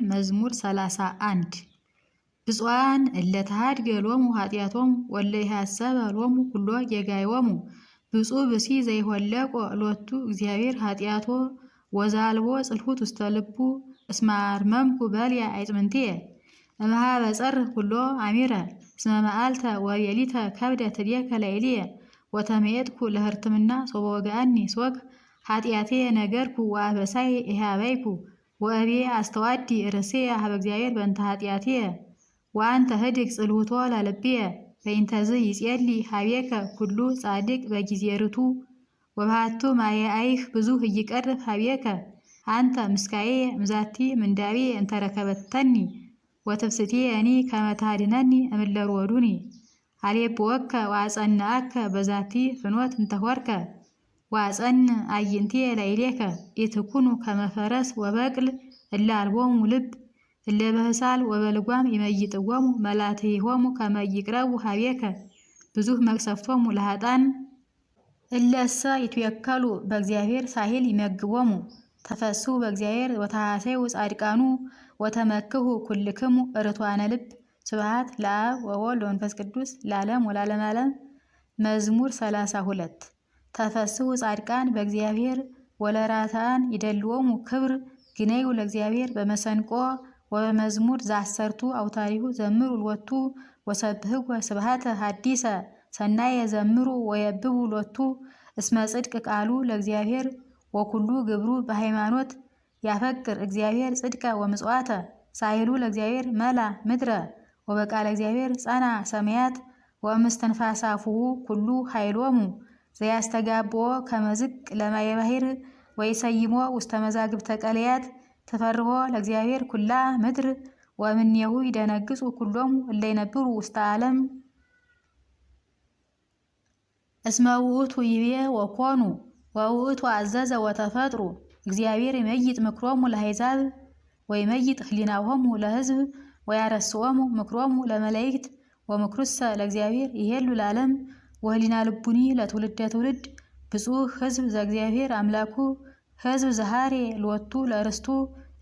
መዝሙር 31 ብፁዓን እለ ተሃድገሎሙ ኃጢአቶሙ ወለ ይሐሰበ ሎሙ ኩሎ ጌጋዮሙ ብፁዕ ብሲ ዘይሆለቆ ሎቱ እግዚአብሔር ኃጢአቶ ወዛልቦ ጽልሁት ውስተ ልቡ እስመ አርመምኩ በልያ አይጽምንትየ እምኀበ ጸርህ ኩሎ አሚረ እስመ መዓልተ ወሌሊተ ከብደ ትቤከ ላዕልየ ወተመየጥኩ ለህርትምና ሶበ ወግአኒ ሶክ ኃጢአቴ ነገርኩ ወአበሳይ ኢሃበይኩ ወእቤ አስተዋዲ ርእስየ ሀበ እግዚአብሔር በእንተ ኃጢአትየ ወአንተ ህድግ ጽልሁቶ ላልብየ በእንተዝ ይጼሊ ሀቤከ ኩሉ ጻድቅ በጊዜ ርቱ ወባቱ ማየአይህ ብዙህ ይቀርብ ሀቤከ አንተ ምስካዬ ምዛቲ ምንዳቤ እንተረከበተኒ ወትፍስቴኒ ከመ ታድኅነኒ እምእለ ሮዱኒ አሌብወከ ወአጸንዐከ በዛቲ ፍኖት እንተሆርከ ወአጸን አዕይንቴ ላዕሌከ ኢትኩኑ ከመ ፈረስ ወበቅል እለ አልቦሙ ልብ እለ በህሳል ወበልጓም ይመይጥዎሙ መላትይሆሙ ከመ ይቅረቡ ሀቤከ ብዙህ መቅሰፍቶሙ ለኃጥአን እለሰ ይትወከሉ በእግዚአብሔር ሳሂል ይመግቦሙ ተፈስሑ በእግዚአብሔር ወተሐሰዩ ጻድቃኑ ወተመክሁ ኩልክሙ ርቱዓነ ልብ ስብሐት ለአብ ወወልድ ወመንፈስ ቅዱስ ለዓለም ወለዓለመ ዓለም። መዝሙር 32 ተፈስሑ ጻድቃን በእግዚአብሔር ወለራታን ይደልዎሙ ክብር ግነዩ ለእግዚአብሔር በመሰንቆ ወበመዝሙር ዘአሰርቱ አውታሪሁ ዘምሩ ሎቱ ወሰብህዎ ስብሐተ ሐዲሰ ሰናየ ዘምሩ ወየብቡ ሎቱ እስመ ጽድቅ ቃሉ ለእግዚአብሔር ወኩሉ ግብሩ በሃይማኖት ያፈቅር እግዚአብሔር ጽድቀ ወምጽዋተ ሳይሉ ለእግዚአብሔር መላ ምድረ ወበቃለ እግዚአብሔር ጸና ሰማያት ወእምስትንፋሳፉሁ ኩሉ ኃይሎሙ ዘያስተጋብኦ ከመዝቅ ለማየ ባሕር ወይሰይሞ ውስተ መዛግብተ ቀለያት ተፈርሆ ለእግዚአብሔር ኩላ ምድር ወእምኔሁ ይደነግጹ ኩሎሙ እለ ይነብሩ ውስተ ዓለም እስመ ውእቱ ይቤ ወኮኑ ወውእቱ አዘዘ ወተፈጥሩ እግዚአብሔር ይመይጥ ምክሮሙ ለአሕዛብ ወይመይጥ ህሊናሆሙ ለሕዝብ ወያረስኦሙ ምክሮሙ ለመላእክት ወምክሩሰ ለእግዚአብሔር ይሄሉ ለዓለም ወህሊና ልቡኒ ለትውልደ ትውልድ ብፁዕ ሕዝብ ዘእግዚአብሔር አምላኩ ሕዝብ ዘሃሬ ሎቱ ለርስቱ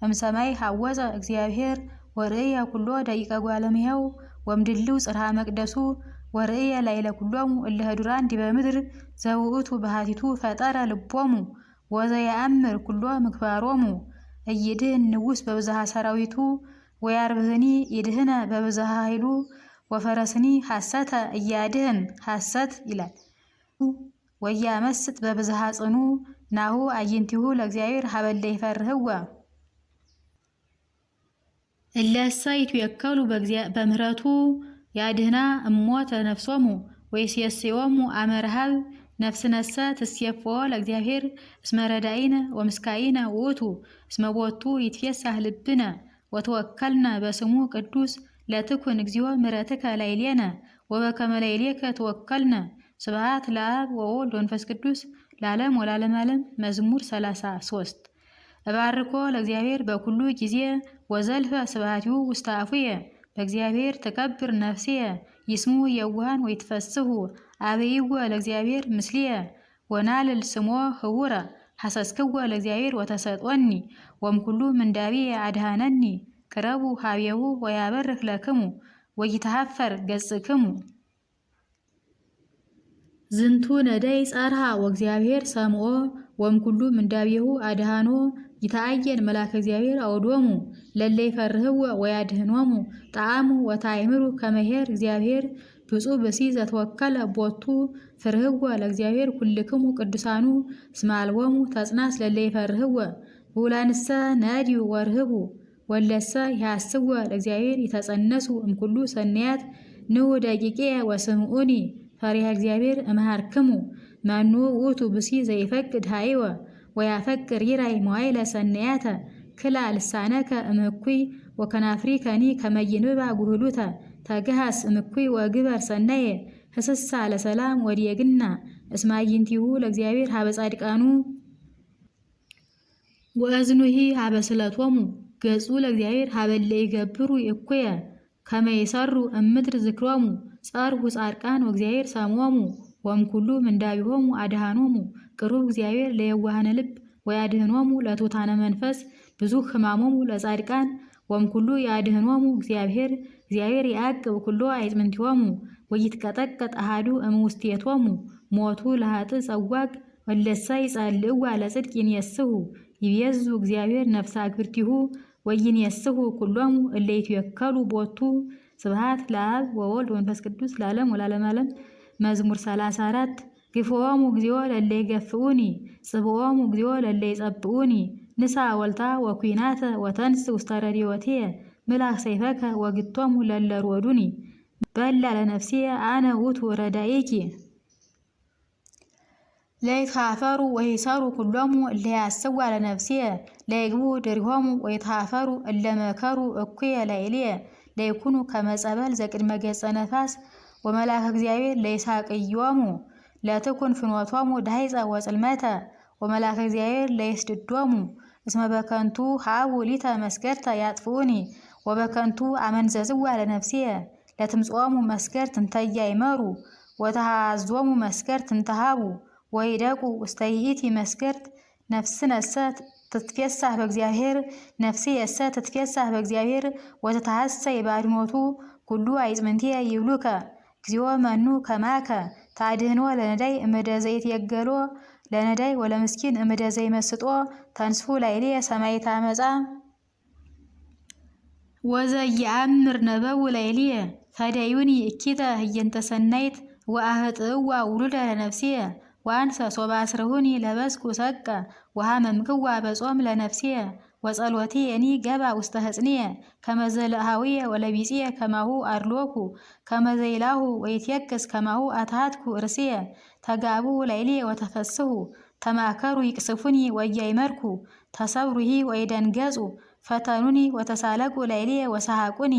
እምሰማይ ሐወፀ እግዚአብሔር ወርእየ ኩሎ ደቂቀ ጓለ እመሕያው ወምድልው ጽርሐ መቅደሱ ወርእየ ላዕለ ኩሎሙ እለ ህዱራን ዲበ ምድር ዘውእቱ በሃቲቱ ፈጠረ ልቦሙ ወዘየአምር ኩሎ ምግባሮሙ እይድህን ንጉሥ በብዝሃ ሰራዊቱ ወያርብህኒ ይድህነ በብዝሃ ኃይሉ ወፈረስኒ ሐሰተ እያድህን ሐሰት ይላል ወያመስጥ በብዝሃ ጽኑ ናሁ አዕይንቲሁ ለእግዚአብሔር ሀበለ ይፈርህዋ እለሰ ይትወከሉ በምህረቱ ያድህና እሞተ ነፍሶሙ ወይሴስዮሙ አመ ረሃብ ነፍስነሰ ትሴፍዎ ለእግዚአብሔር እስመ ረዳኢነ ወምስካኢነ ውእቱ እስመ ቦቱ ይትፌሳህ ልብነ ወተወከልነ በስሙ ቅዱስ ለትኩን እግዚኦ ምሕረትከ ላዕሌነ ወበከመ ላዕሌከ ተወከልነ ስብሐት ለአብ ወወልድ ወመንፈስ ቅዱስ ለዓለም ወለዓለመ ዓለም። መዝሙር 33 እባርኮ ለእግዚአብሔር በኩሉ ጊዜ ወዘልፈ ስብሐቲሁ ውስተ አፉየ በእግዚአብሔር ተከብር ነፍስየ ይስሙ የዋሃን ወይትፈስሑ አብይዎ ለእግዚአብሔር ምስልየ ወናልል ስሞ ህውረ ሐሰስክዎ ለእግዚአብሔር ወተሰጦኒ ወምኩሉ ምንዳቤየ አድኀነኒ ቅረቡ ሀቤሁ ወያበርክ ለክሙ ወይትሐፈር ገጽክሙ ዝንቱ ነዳይ ጸርሃ ወእግዚአብሔር ሰምዖ ወምኩሉ ምንዳቤሁ አድኀኖ ይታየን መልአከ እግዚአብሔር አውዶሙ ለለ ይፈርህዎ ወያድኅኖሙ ጣዕሙ ወታእምሩ ከመ ኄር እግዚአብሔር ብፁዕ ብእሲ ዘተወከለ ቦቱ ፍርህዎ ለእግዚአብሔር ኩልክሙ ቅዱሳኑ እስመ አልቦሙ ተጽናስ ለለ ይፈርህዎ ብኡላንሰ ነድዩ ወርህቡ ወለሰ ይሐስዎ ለእግዚአብሔር ይተጸነሱ እምኩሉ ሰናያት ንዑ ደቂቄ ወስምዑኒ ፈሪሃ እግዚአብሔር እምሃርክሙ መኑ ውእቱ ብእሲ ዘይፈቅድ ኀይወ ወያፈቅር ይራይ መዋዕለ ሰናያተ ክላ ልሳነከ እምኩይ ወከናፍሪከኒ ከመ ይንብባ ጉህሉተ ተግሃስ እምኩይ ወግበር ሰናየ ህስሳ ለሰላም ወዲየግና እስመ አዕይንቲሁ ለእግዚአብሔር ሀበ ጻድቃኑ ወእዝኑሂ ሀበ ስለቶሙ ገጹ ለእግዚአብሔር ሀበለ ይገብሩ እኩየ ከመ ይሠሩ እምድር ዝክሮሙ ጸርሁ ጻድቃን ወእግዚአብሔር ሰምዖሙ ወእምኩሉ ምንዳቤሆሙ አድኀኖሙ ቅሩብ እግዚአብሔር ለየዋሃነ ልብ ወያድኅኖሙ ለትሑታነ መንፈስ ብዙ ሕማሞሙ ለጻድቃን ወምኩሉ ያድኅኖሙ እግዚአብሔር ያዕቅብ ኩሎ አዕጽምንቲሆሙ ወይትቀጠቀጥ አሐዱ እምውስቴቶሙ ሞቱ ለኃጥእ ጸዋግ ወለሰ ይጸልእዋ ለጽድቅ ይንየስሑ ይቤዙ እግዚአብሔር ነፍሰ አግብርቲሁ ወይንየስሑ ኩሎሙ እለ ይትወከሉ ቦቱ። ስብሐት ለአብ ወወልድ ወመንፈስ ቅዱስ ለዓለም ወለዓለመ ዓለም። መዝሙር 34 ግፍዖሙ እግዚኦ ለእለ ይገፍኡኒ ጽብዖሙ እግዚኦ ለእለ ይጸብኡኒ ንሣ ወልታ ወኩናተ ወተንስ ውስተ ረድኤትየ ምላክ ሰይፈከ ወግቶሙ ለእለ ሮዱኒ በላ ለነፍስየ አነ ውእቱ ረዳኢኪ። ለይትኀፈሩ ወይሠሩ ኩሎሙ እለ ያስዋ ለነፍስየ ለይግቡ ድሪሆሙ ወይትኀፈሩ እለ መከሩ እኩየ ላዕሌየ ለይኩኑ ከመ ጸበል ዘቅድመ ገጸ ነፋስ ወመልአከ እግዚአብሔር ለይሳቅዮሙ ለትኩን ፍኖቶሙ ዳሂፀ ወጽልመተ ወመልአከ እግዚአብሔር ለይስድዶሙ እስመ በከንቱ ሀቡ ሊተ መስገድተ ያጥፍኡኒ ወበከንቱ አመንዘዝዋ ለነፍስየ ለትምጽኦሙ መስገድት እንተ ኢያእመሩ ወተሃዞሙ መስገድት እንተ ሀቡ ወይደቁ ውስተ ይእቲ መስገድት ነፍስነሰ ትትፌሳህ በእግዚአብሔር ነፍስየሰ ትትፌሳህ በእግዚአብሔር ወተታሐሰይ ባድኅኖቱ ኩሉ አዕጽምንትየ ይብሉከ እግዚኦ መኑ ከማከ ታድኅኖ ለነዳይ እምደ ዘይትየገሎ ለነዳይ ወለምስኪን እምደ ዘይመስጦ ተንሥኡ ላዕሌየ ሰማዕተ ዓመፃ ወዘየአምር ነበቡ ላዕሌየ ፈደዩኒ እኪተ ህየንተ ሰናይት ወአህጥእዋ ውሉደ ለነፍስየ ወአንሰ ሶበ አስረሁኒ ለበስኩ ሰቀ ወሃመምክዋ በጾም ለነፍስየ ወጸሎትየኒ ገባ ውስተ ሕጽንየ ከመ ዘለአሃዊየ ወለቢጽየ ከማሁ አድሎኩ ከመ ዘይላሁ ወይትየክስ ከማሁ አትሃትኩ ርእስየ ተጋቡ ላዕሌየ ወተፈስሑ ተማከሩ ይቅስፉኒ ወያይመርኩ ተሰብሩሂ ወይደንገጹ ፈተኑኒ ወተሳለቁ ላዕሌየ ወሰሐቁኒ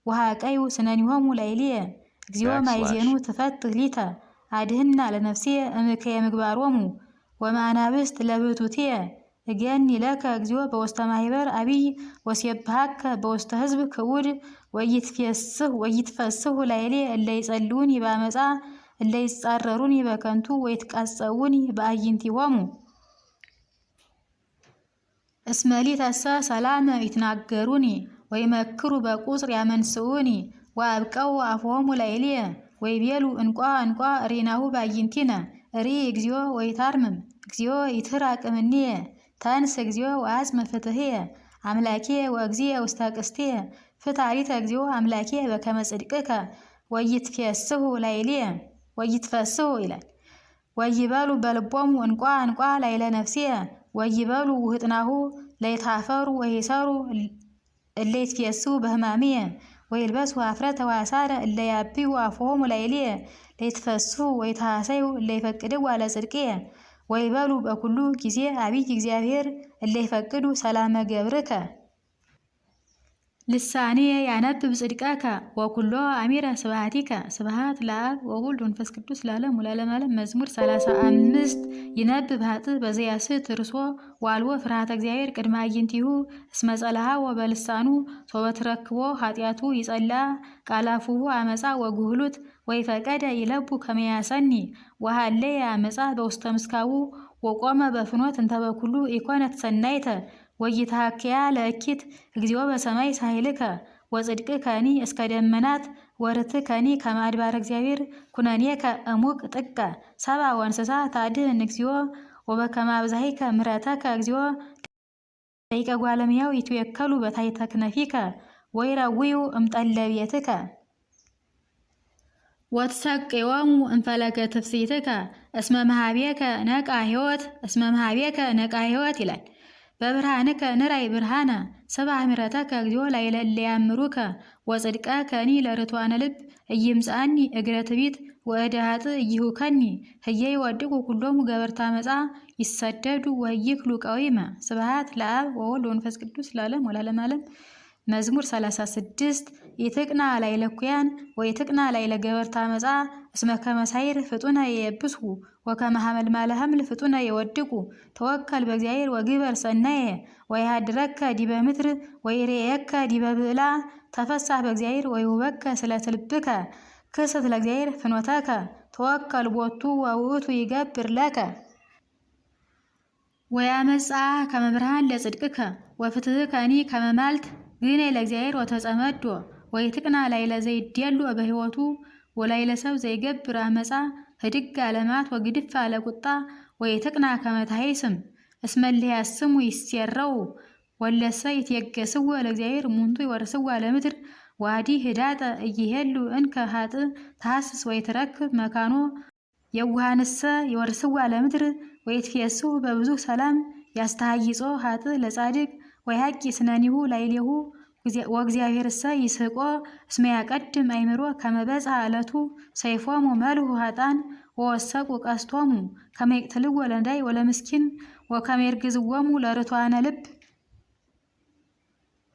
ወሃቀዩ ስነኒሆሙ ላዕሌየ እግዚኦ ማይዜኑ ትፈትህ ሊተ አድኅና ለነፍስየ እምከየ ምግባሮሙ ወማናብስት ለብቱትየ እገኒ ለከ እግዚኦ በውስተ ማኅበር አቢይ ወሴብሐከ በውስተ ሕዝብ ክቡድ ወይትፈስሑ ላዕሌየ እለ ይጸልኡኒ በአመፃ እለ ይጻረሩኒ በከንቱ ወይትቃጸውኒ በአዕይንቲሆሙ እስመ ሊተሰ ሰላመ ይትናገሩኒ ወይመክሩ በቁጽር ያመንስኡኒ ወአብቀው አፍሆሙ ላዕሌየ ወይቤሉ እንቋ ሪናሁ በአዕይንቲነ ርኢ እግዚኦ ወይታርምም እግዚኦ ይትራቅ እምኔየ ተንስ እግዚኦ ወአጽም ፍትሕየ አምላኬየ ወእግዚእየ ውስተ ቅስትየ ፍትሐሊተ እግዚኦ አምላኬየ በከመ ጽድቅከ ወይትፌስሑ ላዕሌየ ወይትፈስሑ ይላል። ወይበሉ በልቦሙ እንቋ ላዕለ ነፍስየ ወይበሉ ውህጥናሁ ለይትኀፈሩ ወይሠሩ እለ ይትፌስሑ በሕማምየ ወይልበሱ ኀፍረተ ወአሳረ እለ ያብዩ አፍሆሙ ላዕሌየ ለይትፈስሑ ወይትሐሰዩ እለ ይፈቅድዋ ለጽድቅየ ወይበሉ በኩሉ ጊዜ አቢይ እግዚአብሔር እለ ይፈቅዱ ሰላመ ገብርከ ልሳንየ ያነብብ ጽድቀከ ወኩሎ አሚረ ስብሐቲከ። ስብሐት ለአብ ወወልድ ወመንፈስ ቅዱስ ለዓለሙ ወለዓለመ ዓለም። መዝሙር 35 ይነብብ ኃጥእ በዘያስት ርእሶ ወአልቦ ፍርሃተ እግዚአብሔር ቅድመ አዕይንቲሁ እስመ ጸልሐ ወበልሳኑ ሶበ ትረክቦ ኃጢአቱ ይጸልአ ቃላፉሁ አመፃ ወጉህሉት ወይፈቀደ ይለቡ ከመ ያሰኒ ወሃለየ አመፃ በውስተ ምስካቡ ወቆመ በፍኖት እንተ በኩሉ ኢኮነት ሰናይተ ወይትሐከያ ለእኪት እግዚኦ በሰማይ ሳይልከ ወጽድቅከኒ እስከ ደመናት ወርትከኒ ከመ አድባረ እግዚአብሔር ኩነኔከ እሙቅ ጥቀ ሰብአ ወእንስሳ ታድኅን እግዚኦ ወበከመ አብዛሂከ ምሕረተከ እግዚኦ ደቂቀ እጓለ እመሕያው ይትወከሉ በታሕተ ክነፊከ ወይረውዩ እምጠለ ቤትከ ወትሰቅዮሙ እምፈለገ ትፍሥሕትከ እስመ መኀቤከ ነቃ ሕይወት ይላል። በብርሃንከ ንራይ ብርሃነ ሰብአ ምሕረተከ እግዚኦ ላዕለ እለ ያምሩከ ወጽድቀከኒ ለርቱዓነ ልብ ኢይምጽአኒ እግረ ትዕቢት ወእደ ኃጥእ ኢይሁከኒ ህየ ይወድቁ ኩሎሙ ገበርተ አመፃ ይሰደዱ ወይክሉ ቀዊመ። ስብሐት ለአብ ወወልድ ወመንፈስ ቅዱስ ለዓለሙ ወለዓለመ ዓለም። መዝሙር 36 ይትቅና ላዕለ እኩያን ወይትቅና ላዕለ ገበርተ አመፃ እስመ ከመ ሳይር ፍጡነ የየብስሑ ወከመ ሐመልማለ ሐምል ፍጡነ የወድቁ ተወከል በእግዚአብሔር ወግበር ሰናየ ወይሃድረከ ዲበ ምድር ወይሬየከ ዲበ ብዕላ ተፈሳህ በእግዚአብሔር ወይሁበከ ስለተ ልብከ ክስት ለእግዚአብሔር ፍኖተከ ተወከል ቦቱ ወውእቱ ይገብር ለከ ወያመጽአ ከመ ብርሃን ለጽድቅከ ወፍትሕከኒ ከመ ማልት ግን ለእግዚአብሔር ወተጸመዶ ወይትቅና ላይለ ዘይደሉ በህይወቱ ወላይለ ሰብ ዘይገብር አመጻ ህድግ አለማት ወግድፍ አለ ቁጣ ወይትቅና ከመታይስም እስመልህ ያስሙ ይስየረው ወለሰ ይትየገስው ለእግዚአብሔር ሙንቱ ይወርስው ለምድር ዋዲ ህዳጠ እይሄሉ እንከ ሀጥ ታስስ ወይትረክብ መካኖ የውሃንሰ ይወርስው ለምድር ወይትፈሱ በብዙ ሰላም ያስተሃይጾ ሀጥ ለጻድቅ ወይሐቂ ስነኒሁ ላይሌሁ ወእግዚአብሔርሰ ይስቆ እስመ ያቀድም አይምሮ ከመበጽ አለቱ ሰይፎሙ መልሁ ሀጣን ወወሰቁ ቀስቶሙ ከመይቅትልው ወለንዳይ ወለምስኪን ወከመይርግዝዎሙ ለርቷነ ልብ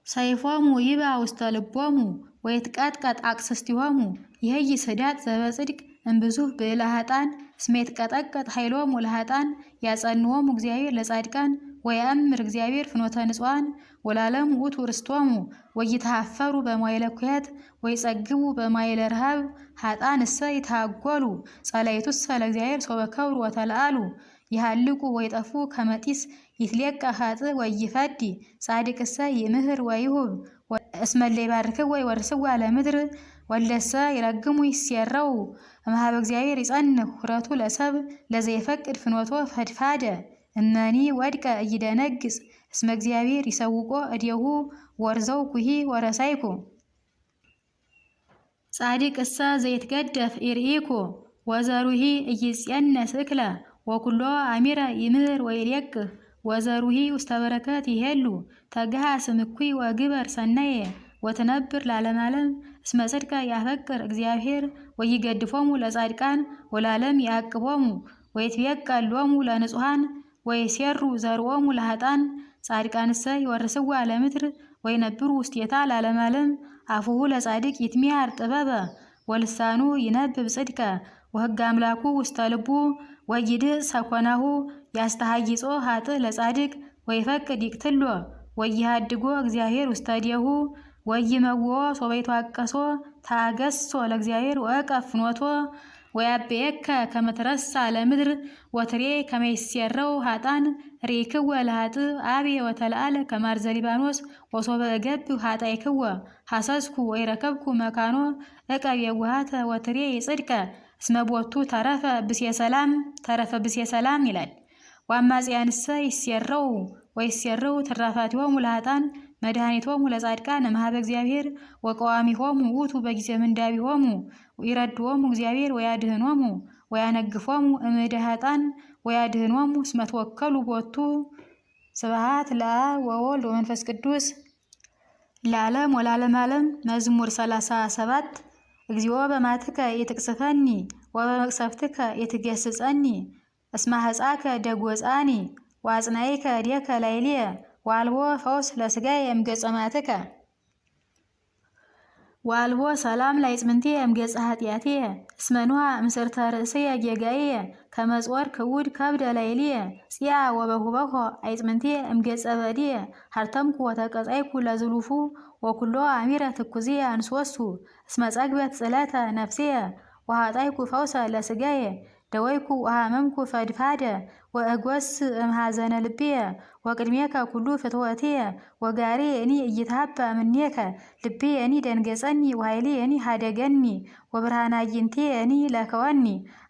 ሰይፎሙ ይባ ውስተ ልቦሙ ወይትቀጥቀጥ አቅስስቲሆሙ ይህይ ስዳት ዘበጽድቅ እንብዙህ ብዕለ ሀጣን እስመ ይትቀጠቀጥ ኃይሎሙ ለሀጣን ያጸንዎሙ እግዚአብሔር ለጻድቃን ወያእምር እግዚአብሔር ፍኖተ ንጹሐን ወላለም ውእቱ ርስቶሙ ወይተሃፈሩ በማይለ ኩያት ወይጸግቡ በማይለ ረሃብ ሀጣን እሰ ይታጎሉ ጸላይቱሰ ለእግዚአብሔር ሶበ ከብሩ ወተለአሉ ይሃልቁ ወይጠፉ ከመጢስ ይትሌቀ ሀጥ ወይፈዲ ጻድቅሰ ይምህር ወይሁብ እስመለ ይባርክው ወይወርስው ለምድር ወለሰ ይረግሙ ይስየረው እምኀበ እግዚአብሔር ይጸንዕ ሁረቱ ለሰብ ለዘይፈቅድ ፍኖቶ ፈድፋደ እመኒ ወድቀ እይደነግጽ እስመ እግዚአብሔር ይሰውቆ እዴሁ ወርዘው ኩሂ ወረሳይኩ ጻድቅሰ ዘይትገደፍ ኢርኢኮ ወዘሩሂ እይጽየነስ እክለ ወኩሎ አሚረ ይምህር ወይሌቅ ወዘሩሂ ውስተ በረከት ይሄሉ ተግሃ ስምኩይ ወግበር ሰናየ ወትነብር ለዓለም ዓለም እስመ ጽድቀ ያፈቅር እግዚአብሔር ወይገድፎሙ ለጻድቃን ወላለም ያቅቦሙ ወይትቤቀሎሙ ለንጹሐን ወይሴሩ ዘርኦሙ ለሀጣን ጻድቃንሰ ይወርስዋ ለምድር ወይነብሩ ውስቴታ ለዓለም ዓለም አፉሁ ለጻድቅ ይትሚሃር ጥበበ ወልሳኑ ይነብብ ጽድቀ ወሕግ አምላኩ ውስተ ልቡ ወይድህ ሰኮናሁ ያስተሃይጾ ሀጥ ለጻድቅ ወይፈቅድ ይቅትሎ ወይሃድጎ እግዚአብሔር ውስተ እዴሁ ወይመውኦ ሶበ ይትዋቀሶ ታገሶ ለእግዚአብሔር ወእቀፍ ፍኖቶ ወያቤከ ከመትረሳ ለምድር ወትሬ ከመይስየረው ሀጣን ሬክወ ለሀጥ አቤ ወተለአለ ከማርዘ ሊባኖስ ወሶበ እገብ ሀጣይክወ ሐሰስኩ ወይረከብኩ መካኖ እቀብ የዋሃተ ወትሬ ይጽድቀ እስመ ቦቱ ተረፈ ብሴ ሰላም ይላል። ወአማጽያንሰ ይስየረው ወይስየረው ትራፋቲሆሙ ለሀጣን መድኃኒቶሙ ለጻድቃን እምኀበ እግዚአብሔር ወቀዋሚሆሙ ውእቱ በጊዜ ምንዳቢሆሙ ይረድዎሙ እግዚአብሔር ወያድህኖሙ ወያነግፎሙ እምእደ ሀጣን ወያድህኖሙ እስመ ተወከሉ ቦቱ። ስብሐት ለአብ ወወልድ ወመንፈስ ቅዱስ ለዓለም ወለዓለመ ዓለም። መዝሙር 37 እግዚኦ በማትከ ይትቅስፈኒ ወበመቅሰፍትከ ይትገስጸኒ እስመ ሐጻከ ደጎጻኒ ወአጽናኢከ እዴከ ላዕሌየ ዋልቦ ፈውስ ለስጋየ እምገጸ ማትከ ዋልቦ ሰላም ላይጽምንቴ እምገጸ ኃጢአትየ እስመ ኑኃ እምስርተ ርእስየ ጌጋየ ከመጽወር ክቡድ ከብደ ላዕሌየ ጽያ ወበሁበኮ አይጽምንቴ እምገጸ በድየ ሀርተምኩ ወተቀጻይኩ ለዝሉፉ ወኩሎ አሚረ ትኩዝየ አንሶሱ እስመ ጸግበት ጽለተ ነፍስየ ወኃጣይኩ ፈውሰ ለስጋየ ደወይኩ ወሃመምኩ ፈድፋደ ወእጎስ እምሃዘነ ልብየ ወቅድሜከ ኩሉ ፍትወትየ ወጋሬ እኒ እይትሃባ ምኔከ ልቤ እኒ ደንገጸኒ ወኃይሌ እኒ ሃደገኒ ወብርሃናይንቴ እኒ ለከወኒ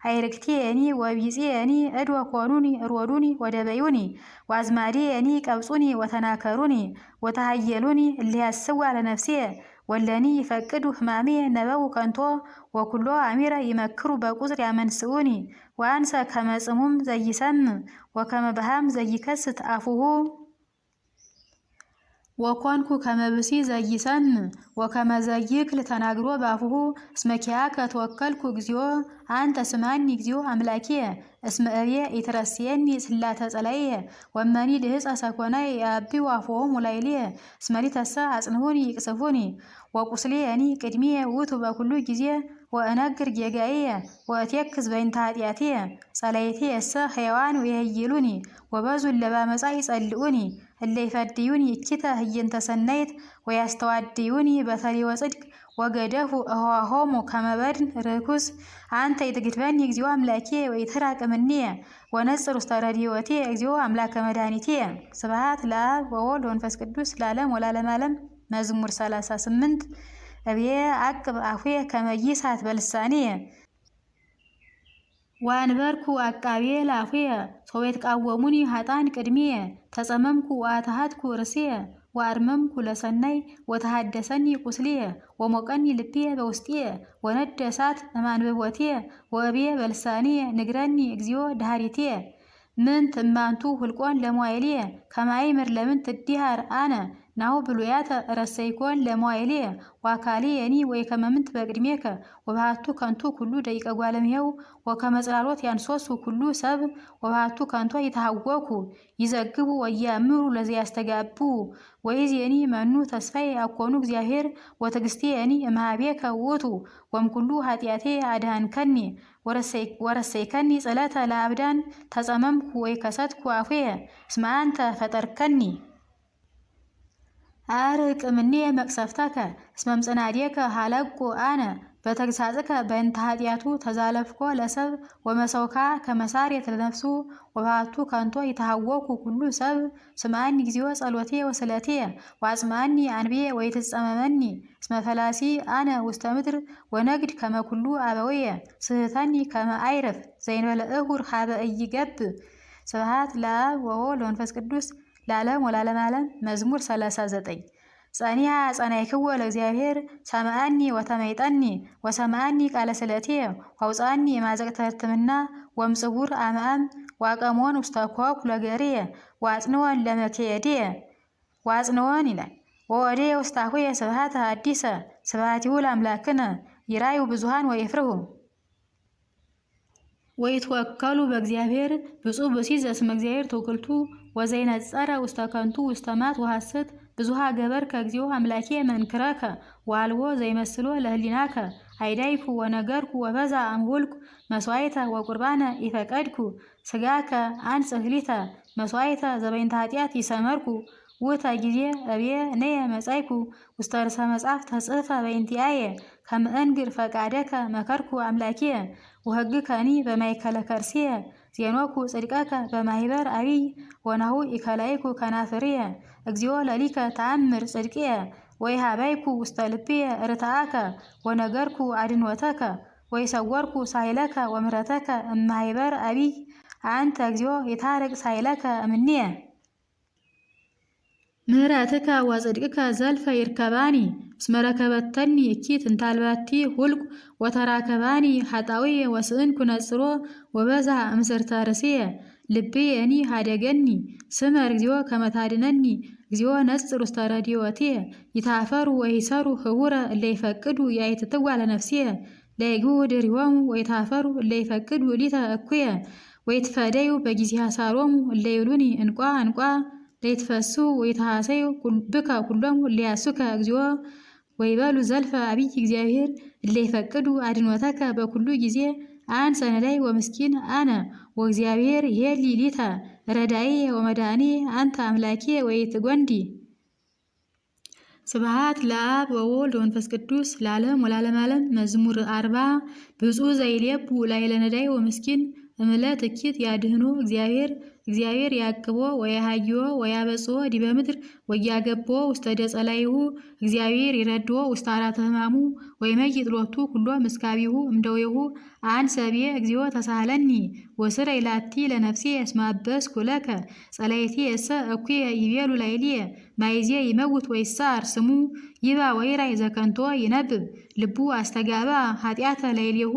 አይርክቴ እኒ ወቢጼ እኒ እድወ ኮኑኒ ሮዱኒ ወደበዩኒ ዋዝማዴ እኒ ቀብጹኒ ወተናከሩኒ ወተሃየሉኒ እሊያስዋ ለነፍስየ ወለኒ ይፈቅዱ ህማሜ ነበው ከንቶ ወኩሎ አሚረ ይመክሩ በቁጽር ያመንስኡኒ ወአንሰ ከመጽሙም ዘይሰም ወከመ በሃም ዘይከስት አፉሁ ወኮንኩ ከመብሲ ዘይሰም ወከመ ዘይክል ተናግሮ ባፉሁ እስመ ኪያከ ተወከልኩ እግዚኦ አንተ ስማኒ እግዚኦ አምላኪየ እስመ እብየ ኢትረስየኒ ስላተ ጸላየ ወመኒ ልህፀ ሰኮናየ የአቢው አፎሙ ላዕሌየ እስመ ሊተሰ አጽንዑኒ ይቅስፉኒ ወቁስሌ እኒ ቅድሚየ ውእቱ በኩሉ ጊዜ ወእነግር ጌጋየ ወእቴክዝ በእንተ ኃጢአትየ ጸላይትየ እሰ ሕያዋን ወይሄይሉኒ ወበዙ ለባመጻ ይጸልኡኒ እለ ይፈድዩኒ እኪተ ህየንተ ሰናይት ወያስተዋድዩኒ በተሊወ ጽድቅ ወገደፉ እሆሆሙ ከመበድን ርኩስ አንተ ይትግድፈኒ እግዚኦ አምላኪየ ወይትራቅ እምኔየ ወነጽር ውስተ ረድኤትየ እግዚኦ አምላከ መድኃኒትየ። ስብሐት ለአብ ወወልድ ወመንፈስ ቅዱስ ለዓለም ወለዓለመ ዓለም። መዝሙር 38 እብየ አቅብ አፉየ ከመይሳት በልሳኔ ወአንበርኩ አቃቤ ለአፉየ ሶበይትቃወሙኒ ኃጥአን ቅድሜየ ተጸመምኩ ወአተሃትኩ ርእስየ ወአርመምኩ ለሰናይ ወተሃደሰኒ ቁስልየ ወሞቀኒ ልብየ በውስጥየ ወነደ እሳት እማንበቦትየ ወእብየ በልሳኔየ ንግረኒ እግዚኦ ዳህሪትየ ምንት እማንቱ ሁልቆን ለመዋይልየ ከማይምር ለምን ትዲሃር አነ ናሁ ብሉያተ ረሰይኮን ለመዋይልየ ዋካልየኒ ወይ ከመምንት በቅድሜከ ወባቱ ከንቱ ኩሉ ደቂቀ ጓለምሄው ወከመጽላሎት ያንሶሱ ኩሉ ሰብ ወባቱ ከንቶ ይታወኩ ይዘግቡ ወያምሩ ለዚ ያስተጋቡ ወይዜኒ መኑ ተስፋዬ አኮኑ እግዚአብሔር ወትዕግሥቴኒ እምኀቤከ ውእቱ ወምኩሉ ኃጢአቴ አድኃንከኒ ወረሰይከኒ ጸለተ ለአብዳን ተጸመምኩ ወይ ከሰትኩ አፉየ እስመ አንተ ፈጠርከኒ አርቅ እምኔ መቅሰፍተከ እስመ እምጽናዴከ ሀለቁ አነ በተግሳጽከ በእንተ ኃጢአቱ ተዛለፍኮ ለሰብ ወመሰውካ ከመሳሬት ለነፍሱ ወባቱ ከንቶ ይተሃወኩ ኩሉ ሰብ ስምዐኒ እግዚኦ ጸሎቴ ወስለቴ ወአጽምዐኒ አንብየ ወይትጸመመኒ እስመ ፈላሲ አነ ውስተ ምድር ወነግድ ከመ ኩሉ አበውየ ስህተኒ ከመ አይረፍ ዘእንበለ እሁር ሀበ ኢይገብ ስብሐት ለአብ ወወልድ ወመንፈስ ቅዱስ ለዓለም ወለዓለመ ዓለም መዝሙር 39 ጸኒያ ጸናይክዎ ለእግዚአብሔር ሰምዐኒ ወተመይጠኒ ወሰምዐኒ ቃለ ስእለትየ ወአውፅአኒ እማዘቅተ ሕትምና ወእምጽውር አምዓም ዋቀሞን ውስተ ኮኩ ለገርየ ወአጽንዖን ለመክየድየ ወአጽንዖን ይላል ወወዴየ ውስተ አፉየ ስብሐተ ሐዲሰ ስብሐቲሁ ለአምላክነ ይራዩ ብዙኃን ወይፍርሁ ወይትወከሉ በእግዚአብሔር ብፁዕ ብእሲ ዘእስመ እግዚአብሔር ተወክልቱ ወዘይነጸረ ውስተ ከንቱ ውስተ ማት ወሐሰት ብዙሃ ገበርከ እግዚኦ አምላኬ መንክረከ ወአልቦ ዘይመስሎ ለህሊናከ አይዳይኩ ወነገርኩ ወበዛ አምሁልኩ መስዋዕተ ወቁርባነ ይፈቀድኩ ስጋከ አንጽሕ ሊተ መስዋዕተ ዘበይንተ ኃጢአት ይሰመርኩ ውእተ ጊዜ እብየ ነየ መጻይኩ ውስተ ርእሰ መጽሐፍ ተጽሕፈ በእንቲአየ ከመ እንግር ፈቃደከ መከርኩ አምላኪየ ወሕግከኒ በማእከለ ከርሥየ ዜኖኩ ጽድቀከ በማኅበር አቢይ ወናሁ ኢከላይኩ ከናፍርየ እግዚኦ ለሊከ ተአምር ጽድቅየ ወይሃበይኩ ውስተ ልብየ ርትዓከ ወነገርኩ አድንወተከ ወይሰወርኩ ሳይለከ ወምህረተከ እማኅበር አቢይ አንተ እግዚኦ ይታረቅ ሳይለከ እምኔየ ምህረትከ ወጽድቅከ ዘልፈ ይርከባኒ እስመ ረከበተኒ እኪት እንታልባቲ ሁልቁ ወተራከባኒ ኃጣውየ ወስእንኩ ነጽሮ ወበዛ እምስርተ ርእስየ ልብየኒ ሀደገኒ ስመር እግዚኦ ከመ ታድነኒ እግዚኦ ነጽር ውስተ ረድኤትየ ይታፈሩ ወይሰሩ ህቡረ እለ ይፈቅዱ ያይትትዋ ለነፍስየ ለይግቡ ድሪሆሙ ወይታፈሩ እለ ይፈቅዱ ሊተ እኩየ ወይትፈደዩ በጊዜ ሐሳሮሙ እለ ይብሉኒ እንቋ እንቋ ለይትፈሱ ወይተሐሰዩ ብከ ኩሎሙ እለያሱከ እግዚኦ ወይበሉ ዘልፈ አቢይ እግዚአብሔር እለ ይፈቅዱ አድንወተከ በኩሉ ጊዜ አንሰ ነዳይ ወምስኪን አነ ወእግዚአብሔር ይሄሊ ሊተ ረዳኢየ ወመድኃኒየ አንተ አምላኬ ወይትጐንዲ ስብሐት ለአብ ወወልድ ወመንፈስ ቅዱስ ለዓለም ወለዓለመ ዓለም መዝሙር 40 ብፁዕ ዘይሌቡ ላዕለ ነዳይ ወምስኪን እምዕለት እኪት ያድህኖ እግዚአብሔር ያቅቦ ወያሃዮ ወያበጽሖ ዲበ ምድር ወያገቦ ውስተ ደጸላይሁ እግዚአብሔር ይረድዎ ውስተ አራተ ሕማሙ ወይመይጥ ሎቱ ኩሎ ምስካቢሁ እምደዌሁ አንሰብየ እግዚኦ ተሳሃለኒ ወስረይ ላቲ ለነፍስየ እስመ አበስኩ ለከ ጸላእትየ እኩየ ይቤሉ ላዕልየ ማይዝየ ይመውት ወይሳር ስሙ ይባ ወይራይ ዘከንቶ ይነብብ ልቡ አስተጋባ ኃጢአተ ላዕሌሁ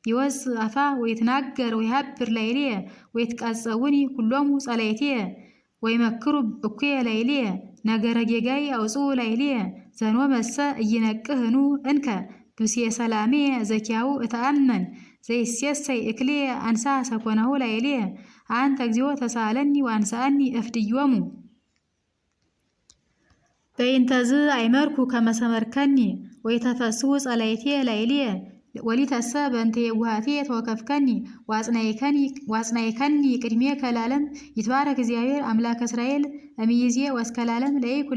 ይወፅእ አፋ ወይትናገር ወይሃብር ላዕልየ ወይትቃጸውኒ ኩሎሙ ጸላእትየ ወይመክሩ እኩየ ላዕልየ ነገረ ጌጋይ አውጽኡ ላዕልየ ዘንወመሰ ኢይነቅህኑ እንከ ብእስየ ሰላሜ ዘኪያው እተአመን ዘይሴሰይ እክልየ አንሳ ሰኮናሁ ላዕልየ አንተ እግዚኦ ተሳሃለኒ ወአንሳአኒ እፍድዮሙ በእንተዝ አይመርኩ ከመ ሰመርከኒ ወይተፈስሑ ጸላእትየ ላዕልየ ወሊተሰ በእንተ የዋሃትየ ተወከፍከኒ ዋጽናይከኒ ቅድሜከ ለዓለም ይትባረክ እግዚአብሔር አምላከ እስራኤል እምይእዜ ወእስከ ለዓለም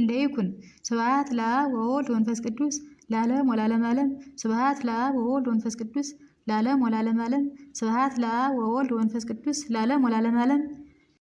ለይኩን ስብሐት ለአብ ወወልድ ወመንፈስ ቅዱስ ለዓለም ወለዓለመ ዓለም ስብሐት ለአብ ወወልድ ወመንፈስ ቅዱስ ለዓለም ወለዓለመ ዓለም ስብሐት ለአብ ወወልድ ወመንፈስ ቅዱስ ለዓለም ወለዓለመ ዓለም